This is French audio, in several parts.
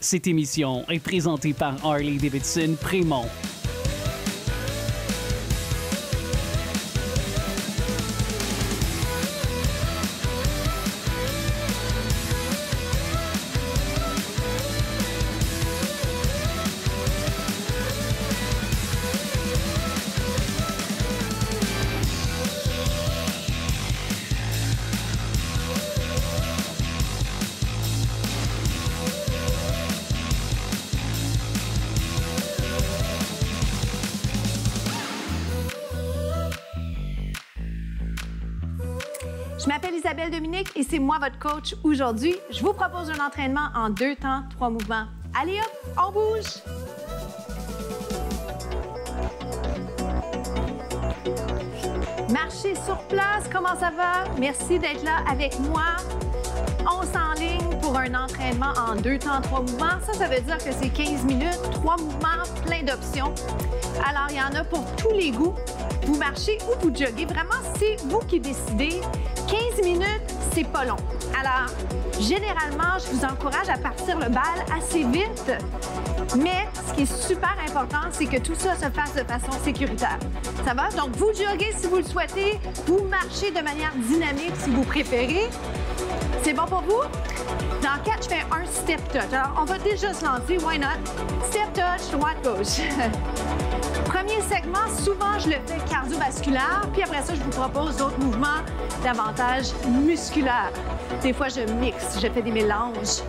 Cette émission est présentée par Harley-Davidson Prémont. Je m'appelle Isabelle Dominique et c'est moi votre coach aujourd'hui. Je vous propose un entraînement en 2 temps, 3 mouvements. Allez hop, on bouge! Marchez sur place, comment ça va? Merci d'être là avec moi. On s'enligne pour un entraînement en 2 temps, 3 mouvements. Ça veut dire que c'est 15 minutes, 3 mouvements, plein d'options. Alors, il y en a pour tous les goûts. Vous marchez ou vous joguez. Vraiment, c'est vous qui décidez. 15 minutes, c'est pas long. Alors, généralement, je vous encourage à partir le bal assez vite. Mais ce qui est super important, c'est que tout ça se fasse de façon sécuritaire. Ça va? Donc, vous joguez si vous le souhaitez. Vous marchez de manière dynamique si vous préférez. C'est bon pour vous? Dans 4, je fais un step touch. Alors, on va déjà se lancer. Why not? Step touch, droite-gauche. Premier segment, souvent, je le fais cardiovasculaire. Puis après ça, je vous propose d'autres mouvements davantage musculaires. Des fois, je mixe, je fais des mélanges.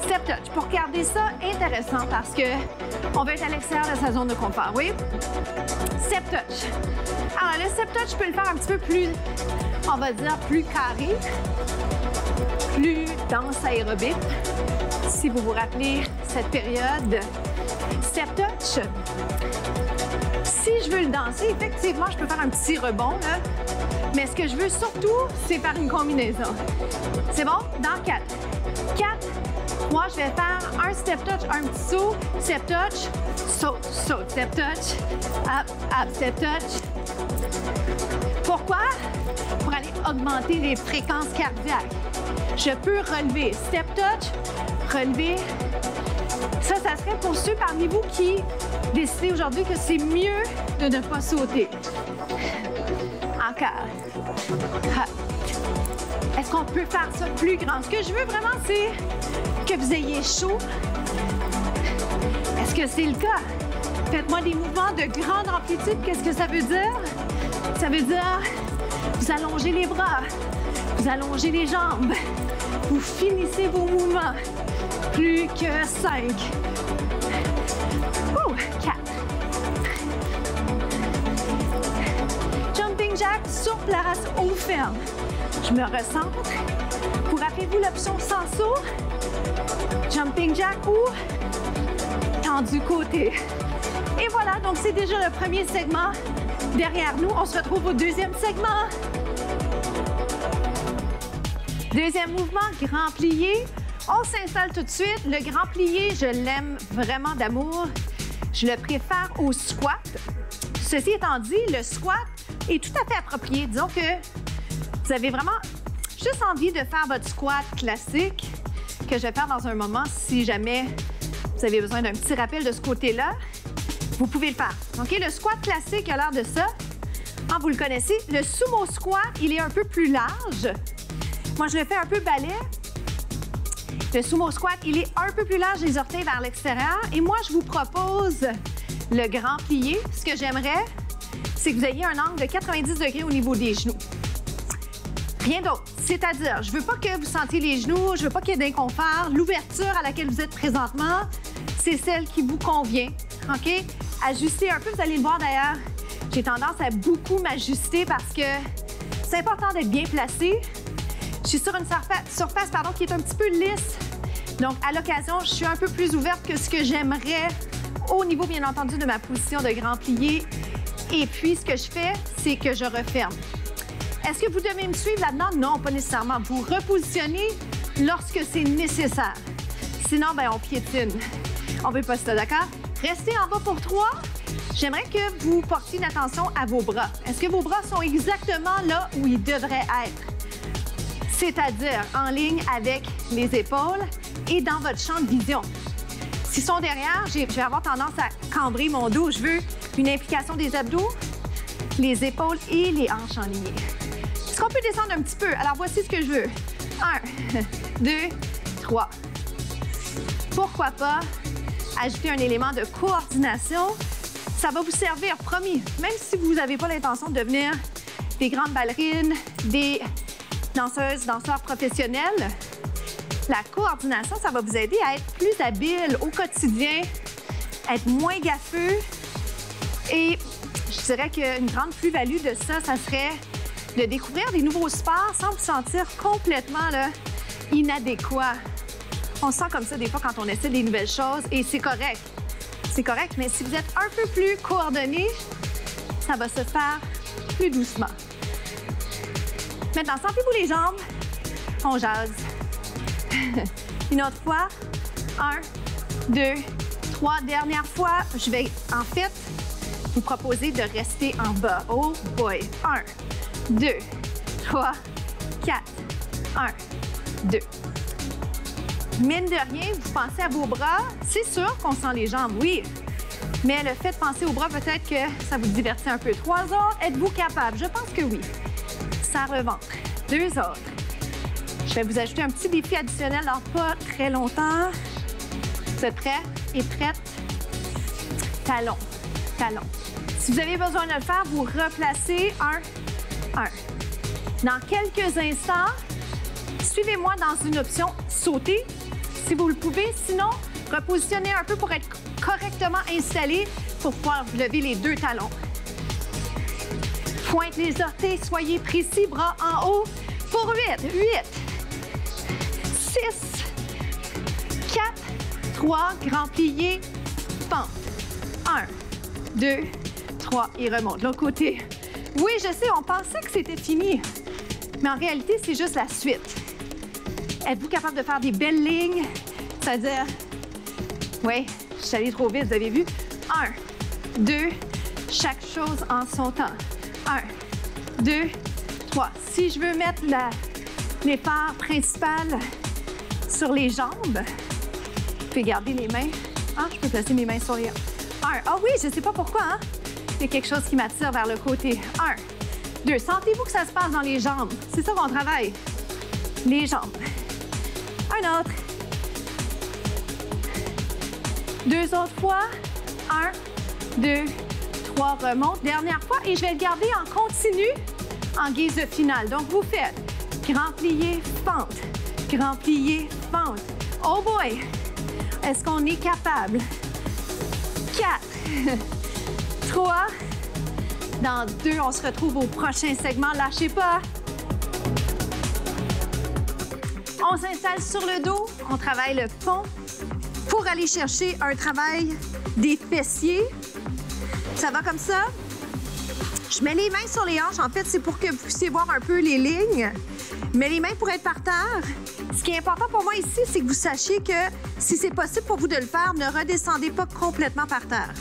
Step touch, pour garder ça intéressant parce que on va être à l'extérieur de sa zone de confort, oui? Step touch. Alors, le step touch, je peux le faire un petit peu plus, on va dire, plus carré, plus danse aérobique. Si vous vous rappelez cette période, step touch. Si je veux le danser, effectivement, je peux faire un petit rebond, là. Mais ce que je veux surtout, c'est faire une combinaison. C'est bon? Dans 4. 4, 3, je vais faire un step touch, un petit saut, step touch, saute, saute, step touch, up, step touch. Pourquoi? Pour aller augmenter les fréquences cardiaques. Je peux relever, step touch, relever. Ça serait pour ceux parmi vous qui décident aujourd'hui que c'est mieux de ne pas sauter. Encore. Est-ce qu'on peut faire ça plus grand? Ce que je veux vraiment, c'est que vous ayez chaud. Est-ce que c'est le cas? Faites-moi des mouvements de grande amplitude. Qu'est-ce que ça veut dire? Ça veut dire vous allongez les bras, vous allongez les jambes, vous finissez vos mouvements. Plus que 5. 4. Jumping jack sur place, au ferme. Je me recentre. Vous rappelez-vous l'option sans saut? Jumping jack ou tendu côté. Et voilà, donc c'est déjà le premier segment derrière nous. On se retrouve au deuxième segment. Deuxième mouvement, grand plié. On s'installe tout de suite. Le grand plié, je l'aime vraiment d'amour. Je le préfère au squat. Ceci étant dit, le squat est tout à fait approprié. Disons que vous avez vraiment juste envie de faire votre squat classique, que je vais faire dans un moment. Si jamais vous avez besoin d'un petit rappel de ce côté-là, vous pouvez le faire. OK? Le squat classique a l'air de ça. Ah, vous le connaissez. Le sumo squat, il est un peu plus large. Moi, je le fais un peu balai. Le sumo squat, il est un peu plus large, les orteils vers l'extérieur. Et moi, je vous propose le grand plié. Ce que j'aimerais, c'est que vous ayez un angle de 90 degrés au niveau des genoux. Rien d'autre. C'est-à-dire, je veux pas que vous sentiez les genoux, je veux pas qu'il y ait d'inconfort. L'ouverture à laquelle vous êtes présentement, c'est celle qui vous convient. OK? Ajustez un peu, vous allez le voir d'ailleurs. J'ai tendance à beaucoup m'ajuster parce que c'est important d'être bien placé. Je suis sur une surface qui est un petit peu lisse. Donc, à l'occasion, je suis un peu plus ouverte que ce que j'aimerais au niveau, bien entendu, de ma position de grand plié. Et puis, ce que je fais, c'est que je referme. Est-ce que vous devez me suivre là-dedans? Non, pas nécessairement. Vous repositionnez lorsque c'est nécessaire. Sinon, bien, on piétine. On ne veut pas ça, d'accord? Restez en bas pour 3. J'aimerais que vous portiez une attention à vos bras. Est-ce que vos bras sont exactement là où ils devraient être? C'est-à-dire en ligne avec les épaules et dans votre champ de vision. S'ils sont derrière, je vais avoir tendance à cambrer mon dos. Je veux une implication des abdos, les épaules et les hanches en ligne. Est-ce qu'on peut descendre un petit peu? Alors, voici ce que je veux. 1, 2, 3. Pourquoi pas ajouter un élément de coordination? Ça va vous servir, promis. Même si vous n'avez pas l'intention de devenir des grandes ballerines, des danseuses, danseurs professionnels, la coordination, ça va vous aider à être plus habile au quotidien, être moins gaffeux. Et je dirais qu'une grande plus-value de ça, ça serait de découvrir des nouveaux sports sans vous sentir complètement là, inadéquat. On se sent comme ça des fois quand on essaie des nouvelles choses et c'est correct. C'est correct, mais si vous êtes un peu plus coordonné, ça va se faire plus doucement. Maintenant, sentez-vous les jambes. On jase. Une autre fois. 1, 2, 3. Dernière fois, je vais en fait vous proposer de rester en bas. Oh boy. 1, 2, 3, 4. 1, 2. Mine de rien, vous pensez à vos bras. C'est sûr qu'on sent les jambes, oui. Mais le fait de penser aux bras, peut-être que ça vous divertit un peu. 3 autres, êtes-vous capable? Je pense que oui. Ça reventre. 2 autres. Je vais vous ajouter un petit défi additionnel dans pas très longtemps. Vous êtes prêts et prêtes? Talons. Talons. Si vous avez besoin de le faire, vous replacez 1, 1. Dans quelques instants, suivez-moi dans une option sauter, si vous le pouvez. Sinon, repositionnez un peu pour être correctement installé pour pouvoir lever les 2 talons. Pointe les orteils, soyez précis, bras en haut. Pour 8, 8, 6, 4, 3, grand plié, pente. 1, 2, 3 et remonte. De l'autre côté. Oui, je sais, on pensait que c'était fini, mais en réalité, c'est juste la suite. Êtes-vous capable de faire des belles lignes? C'est-à-dire, oui, je suis allée trop vite, vous avez vu? 1, 2, chaque chose en son temps. 1, 2, 3. Si je veux mettre l'effort principal sur les jambes, je peux garder les mains. Ah, je peux placer mes mains sur les... 1. Ah oui, je ne sais pas pourquoi, hein? Il y a quelque chose qui m'attire vers le côté. 1, 2. Sentez-vous que ça se passe dans les jambes. C'est ça qu'on travaille. Les jambes. Un autre. 2 autres fois. 1, 2, 3, remonte. Dernière fois. Et je vais le garder en continu en guise de finale. Donc, vous faites grand plié, fente. Grand plié, fente. Oh boy! Est-ce qu'on est capable? 4, 3. Dans 2, on se retrouve au prochain segment. Lâchez pas. On s'installe sur le dos, on travaille le fond pour aller chercher un travail des fessiers. Ça va comme ça. Je mets les mains sur les hanches. En fait, c'est pour que vous puissiez voir un peu les lignes. Mais les mains pour être par terre. Ce qui est important pour moi ici, c'est que vous sachiez que si c'est possible pour vous de le faire, ne redescendez pas complètement par terre.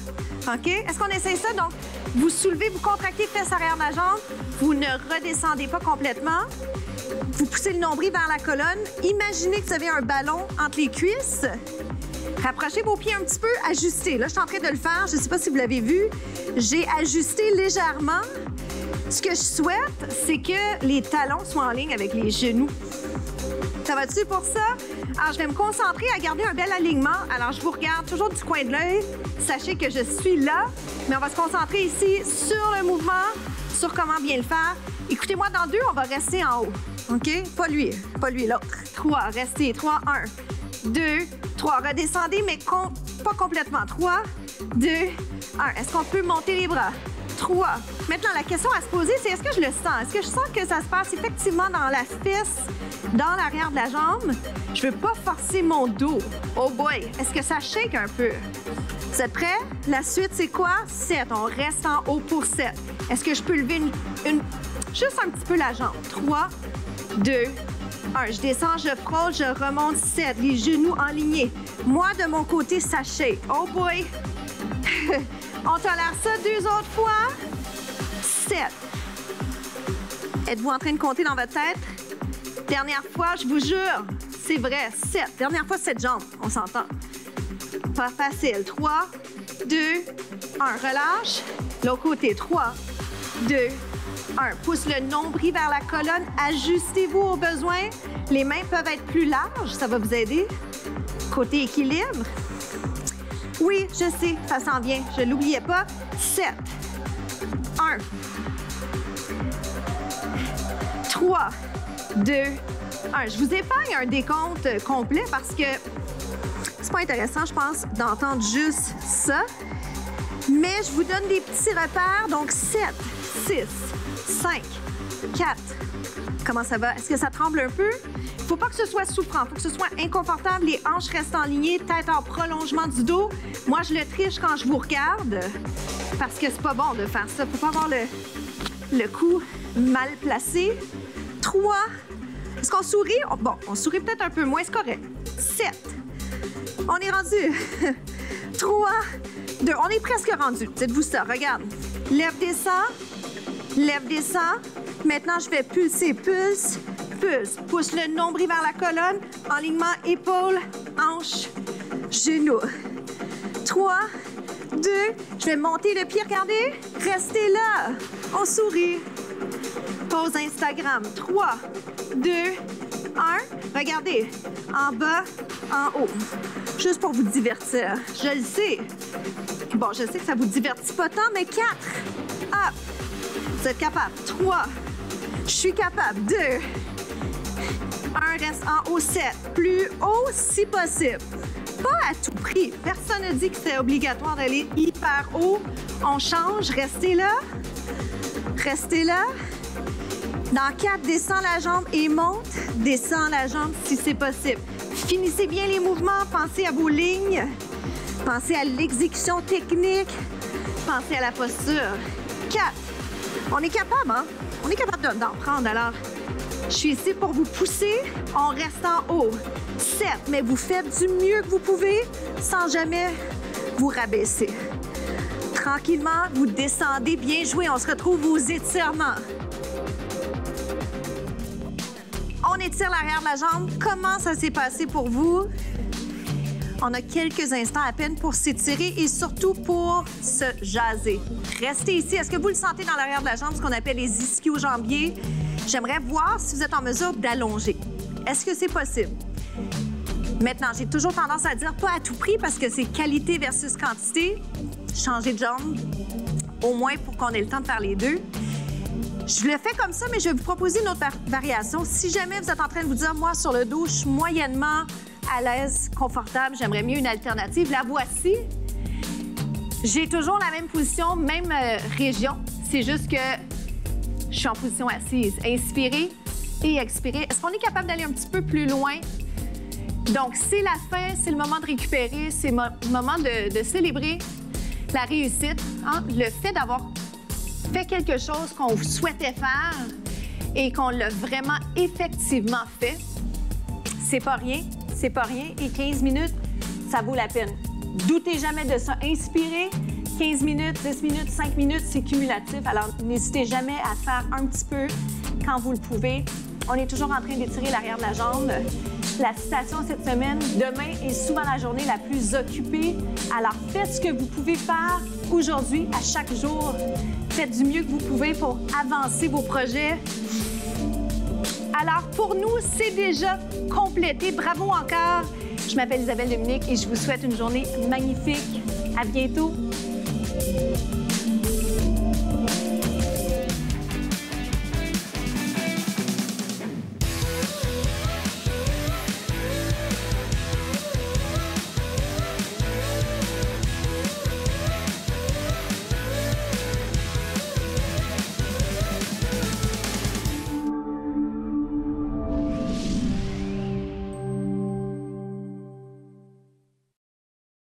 OK? Est-ce qu'on essaie ça? Donc, vous soulevez, vous contractez fesses arrière de la jambe. Vous ne redescendez pas complètement. Vous poussez le nombril vers la colonne. Imaginez que vous avez un ballon entre les cuisses. Rapprochez vos pieds un petit peu, ajustez. Là, je suis en train de le faire. Je ne sais pas si vous l'avez vu. J'ai ajusté légèrement. Ce que je souhaite, c'est que les talons soient en ligne avec les genoux. Ça va-tu pour ça? Alors, je vais me concentrer à garder un bel alignement. Alors, je vous regarde toujours du coin de l'œil. Sachez que je suis là, mais on va se concentrer ici sur le mouvement, sur comment bien le faire. Écoutez-moi, dans 2, on va rester en haut. OK? Pas lui, l'autre. 3, restez. 3, 1, 2, 3. Redescendez, mais pas complètement. 3, 2, 1. Est-ce qu'on peut monter les bras? 3. Maintenant, la question à se poser, c'est est-ce que je le sens? Est-ce que je sens que ça se passe effectivement dans la fesse, dans l'arrière de la jambe? Je veux pas forcer mon dos. Oh boy! Est-ce que ça shake un peu? Vous êtes prêts? La suite, c'est quoi? 7. On reste en haut pour 7. Est-ce que je peux lever juste un petit peu la jambe? 3, 2, 1. Je descends, je frôle, je remonte 7. Les genoux alignés. Moi, de mon côté, ça shake. Oh boy! On tolère ça 2 autres fois. 7. Êtes-vous en train de compter dans votre tête? Dernière fois, je vous jure, c'est vrai, 7. Dernière fois, 7 jambes, on s'entend. Pas facile. 3, 2, 1. Relâche. L'autre côté. 3, 2, 1. Pousse le nombril vers la colonne. Ajustez-vous au besoin. Les mains peuvent être plus larges. Ça va vous aider. Côté équilibre. Oui, je sais, ça s'en vient. Je ne l'oubliais pas. 7, 1, 3, 2, 1. Je vous épargne un décompte complet parce que c'est pas intéressant, je pense, d'entendre juste ça. Mais je vous donne des petits repères. Donc, 7, 6, 5, 4. Comment ça va? Est-ce que ça tremble un peu? Il ne faut pas que ce soit souffrant. Il faut que ce soit inconfortable. Les hanches restent alignées, tête en prolongement du dos. Moi, je le triche quand je vous regarde parce que c'est pas bon de faire ça. Il ne faut pas avoir le cou mal placé. 3. Est-ce qu'on sourit? Bon, on sourit peut-être un peu moins, c'est correct. 7. On est rendu. 3, 2. On est presque rendu. Dites-vous ça. Regarde. Lève, descend. Lève, descend. Maintenant, je vais pulser. Pulse, pulse. Pousse le nombril vers la colonne. Alignement épaules, hanches, genoux. 3, 2. Je vais monter le pied. Regardez. Restez là. On sourit. Pause Instagram. 3, 2, 1. Regardez. En bas, en haut. Juste pour vous divertir. Je le sais. Bon, je sais que ça vous divertit pas tant, mais 4. Hop. Vous êtes capable. 3. Je suis capable. 2. 1 reste en haut. 7. Plus haut si possible. Pas à tout prix. Personne ne dit que c'est obligatoire d'aller hyper haut. On change. Restez là. Restez là. Dans 4, descends la jambe et monte. Descends la jambe si c'est possible. Finissez bien les mouvements. Pensez à vos lignes. Pensez à l'exécution technique. Pensez à la posture. 4. On est capable, hein? On est capable d'en prendre. Alors, je suis ici pour vous pousser. On reste en haut. 7. Mais vous faites du mieux que vous pouvez sans jamais vous rabaisser. Tranquillement, vous descendez. Bien joué. On se retrouve aux étirements. On étire l'arrière de la jambe. Comment ça s'est passé pour vous? On a quelques instants à peine pour s'étirer et surtout pour se jaser. Restez ici. Est-ce que vous le sentez dans l'arrière de la jambe, ce qu'on appelle les ischio-jambiers? J'aimerais voir si vous êtes en mesure d'allonger. Est-ce que c'est possible? Maintenant, j'ai toujours tendance à dire pas à tout prix parce que c'est qualité versus quantité. Changer de jambe, au moins pour qu'on ait le temps de faire les deux. Je le fais comme ça, mais je vais vous proposer une autre variation. Si jamais vous êtes en train de vous dire, moi, sur le dos, je suis moyennement à l'aise, confortable, j'aimerais mieux une alternative, la voici. J'ai toujours la même position, même région. C'est juste que je suis en position assise. Inspirez et expirez. Est-ce qu'on est capable d'aller un petit peu plus loin? Donc, c'est la fin, c'est le moment de récupérer, c'est le moment de célébrer la réussite. Hein? Le fait d'avoir fait quelque chose qu'on souhaitait faire et qu'on l'a vraiment effectivement fait, c'est pas rien, c'est pas rien. Et 15 minutes, ça vaut la peine. Doutez jamais de ça. Inspirez, 15 minutes, 10 minutes, 5 minutes, c'est cumulatif. Alors, n'hésitez jamais à faire un petit peu quand vous le pouvez. On est toujours en train d'étirer l'arrière de la jambe. La citation cette semaine, demain est souvent la journée la plus occupée. Alors, faites ce que vous pouvez faire aujourd'hui, à chaque jour. Faites du mieux que vous pouvez pour avancer vos projets. Alors, pour nous, c'est déjà complété. Bravo encore. Je m'appelle Isabelle Dominique et je vous souhaite une journée magnifique. À bientôt.